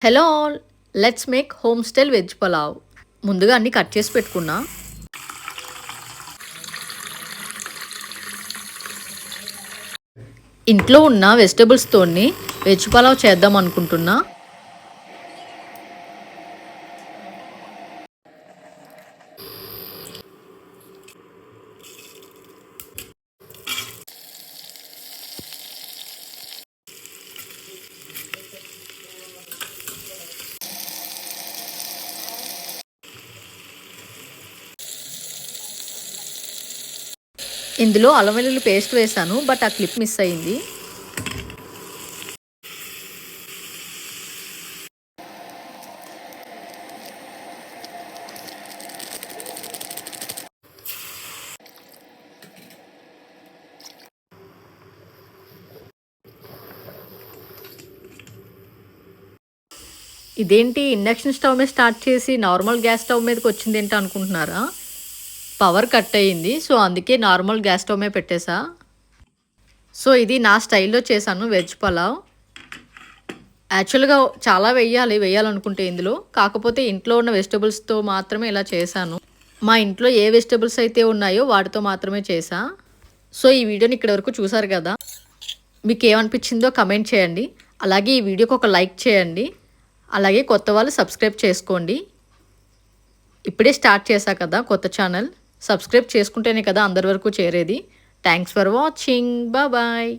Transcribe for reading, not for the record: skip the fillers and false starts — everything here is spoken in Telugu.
Hello all, let's make home style veg pulao. ముందుగా అన్ని కట్ చేసి పెట్టుకున్నా. ఇంట్లో ఉన్న వెజిటబుల్స్తోని వెజ్ పలావ్ చేద్దాం అనుకుంటున్నా. ఇందులో అల్లం వెల్లుల్లి పేస్ట్ వేసాను, బట్ ఆ క్లిప్ మిస్ అయింది. ఇదేంటి ఇండక్షన్ స్టవ్ మీద స్టార్ట్ చేసి నార్మల్ గ్యాస్ స్టవ్ మీదకి వచ్చింది ఏంటి అనుకుంటున్నారా? పవర్ కట్ అయ్యింది, సో అందుకే నార్మల్ గ్యాస్ స్టవ్ మీద పెట్టేసా. సో ఇది నా స్టైల్లో చేశాను వెజ్ పలావ్. యాక్చువల్గా చాలా వేయాలనుకుంటే ఇందులో, కాకపోతే ఇంట్లో ఉన్న వెజిటబుల్స్తో మాత్రమే ఇలా చేశాను. మా ఇంట్లో ఏ వెజిటబుల్స్ అయితే ఉన్నాయో వాటితో మాత్రమే చేసా. సో ఈ వీడియోని ఇక్కడ వరకు చూసారు కదా, మీకు ఏమనిపించిందో కమెంట్ చేయండి. అలాగే ఈ వీడియోకి ఒక లైక్ చేయండి. అలాగే కొత్త వాళ్ళు సబ్స్క్రైబ్ చేసుకోండి. ఇప్పుడే స్టార్ట్ చేశా కదా కొత్త ఛానల్, సబ్స్క్రైబ్ చేసుకుంటేనే కదా అందరి వరకు చేరేది. Thanks for watching, bye.